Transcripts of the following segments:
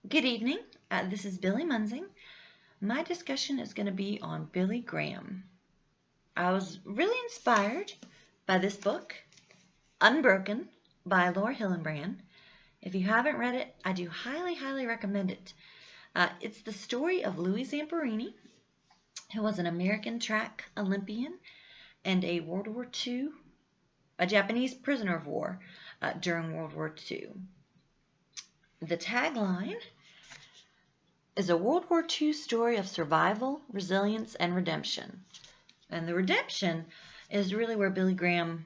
Good evening. This is Billy Munzing. My discussion is going to be on Billy Graham. I was really inspired by this book, Unbroken, by Laura Hillenbrand. If you haven't read it, I do highly recommend it. It's the story of Louis Zamperini, who was an American track Olympian and a World War II, a Japanese prisoner of war during World War II. The tagline is a World War II story of survival, resilience, and redemption. And the redemption is really where Billy Graham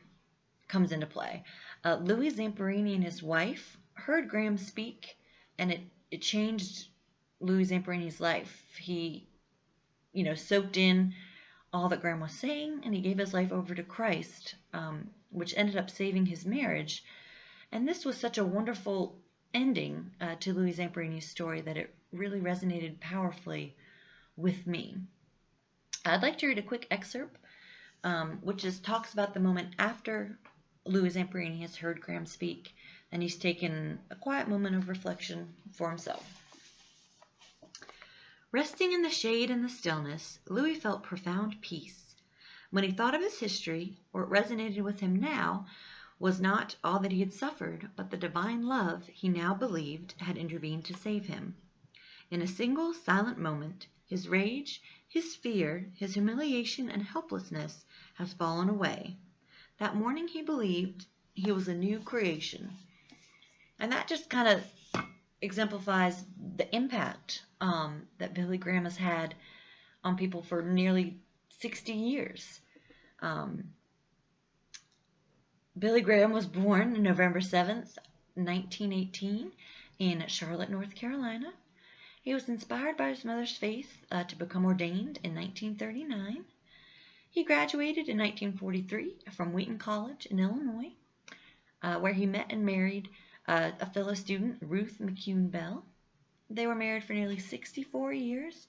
comes into play. Louis Zamperini and his wife heard Graham speak, and it changed Louis Zamperini's life. He, soaked in all that Graham was saying, and he gave his life over to Christ, which ended up saving his marriage. And this was such a wonderful ending to Louis Zamperini's story that it really resonated powerfully with me. I'd like to read a quick excerpt, which talks about the moment after Louis Zamperini has heard Graham speak, and he's taken a quiet moment of reflection for himself. Resting in the shade and the stillness, Louis felt profound peace. When he thought of his history, what resonated with him now was not all that he had suffered, but the divine love he now believed had intervened to save him. In a single silent moment, his rage, his fear, his humiliation and helplessness has fallen away. That morning he believed he was a new creation. And that just kind of exemplifies the impact that Billy Graham has had on people for nearly 60 years. Billy Graham was born November 7th, 1918 in Charlotte, North Carolina. He was inspired by his mother's faith to become ordained in 1939. He graduated in 1943 from Wheaton College in Illinois, where he met and married a fellow student, Ruth McCune Bell. They were married for nearly 64 years.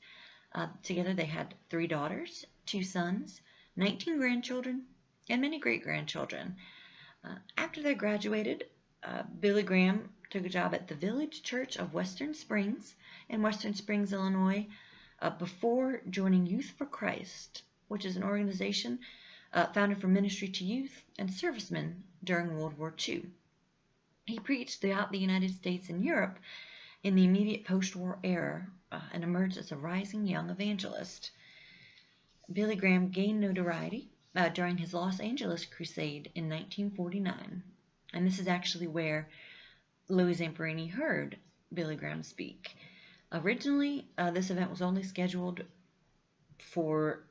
Together they had 3 daughters, 2 sons, 19 grandchildren, and many great-grandchildren. After they graduated, Billy Graham took a job at the Village Church of Western Springs in Western Springs, Illinois, before joining Youth for Christ, which is an organization founded for ministry to youth and servicemen during World War II. He preached throughout the United States and Europe in the immediate post-war era and emerged as a rising young evangelist. Billy Graham gained notoriety during his Los Angeles crusade in 1949, and this is actually where Louis Zamperini heard Billy Graham speak. Originally, this event was only scheduled for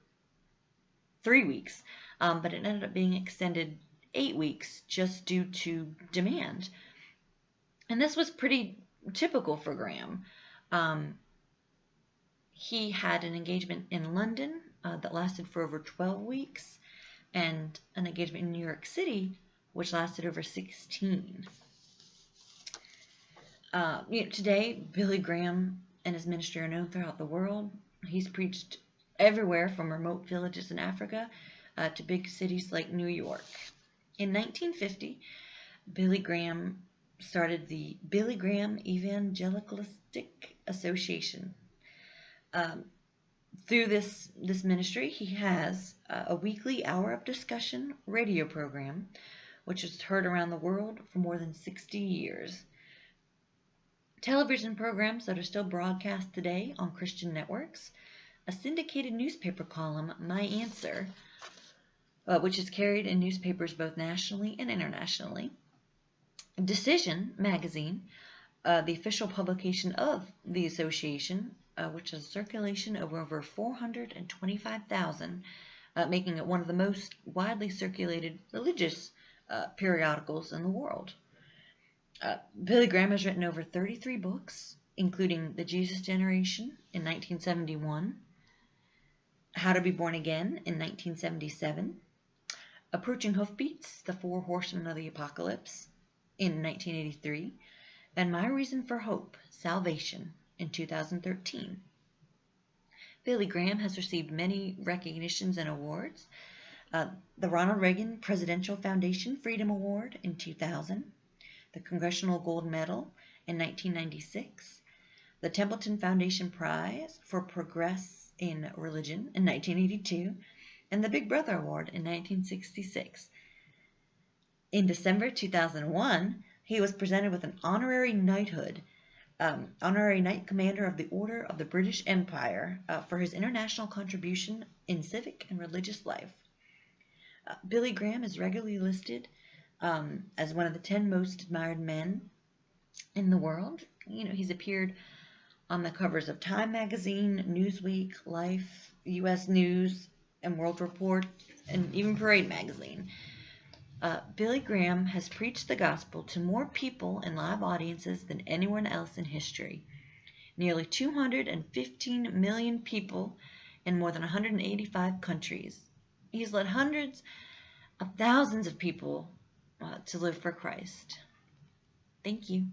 3 weeks, but it ended up being extended 8 weeks just due to demand. And this was pretty typical for Graham. He had an engagement in London that lasted for over 12 weeks, and an engagement in New York City, which lasted over 16. Today, Billy Graham and his ministry are known throughout the world. He's preached everywhere from remote villages in Africa to big cities like New York. In 1950, Billy Graham started the Billy Graham Evangelistic Association. Through this ministry, he has a weekly hour of discussion radio program, which is heard around the world for more than 60 years. Television programs that are still broadcast today on Christian networks, a syndicated newspaper column, My Answer, which is carried in newspapers both nationally and internationally. Decision magazine, the official publication of the association, which has circulation of over 425,000, making it one of the most widely circulated religious periodicals in the world. Billy Graham has written over 33 books, including The Jesus Generation in 1971, How to Be Born Again in 1977, Approaching Hoofbeats, The 4 Horsemen of the Apocalypse in 1983, and My Reason for Hope, Salvation in 2013. Billy Graham has received many recognitions and awards. The Ronald Reagan Presidential Foundation Freedom Award in 2000, the Congressional Gold Medal in 1996, the Templeton Foundation Prize for Progress in Religion in 1982, and the Big Brother Award in 1966. In December 2001, he was presented with an honorary knighthood, honorary Knight Commander of the Order of the British Empire, for his international contribution in civic and religious life. Billy Graham is regularly listed as one of the 10 most admired men in the world. He's appeared on the covers of Time magazine, Newsweek, Life, U.S. News, and World Report, and even Parade magazine. Billy Graham has preached the gospel to more people in live audiences than anyone else in history. Nearly 215 million people in more than 185 countries. He's led hundreds of thousands of people to live for Christ. Thank you.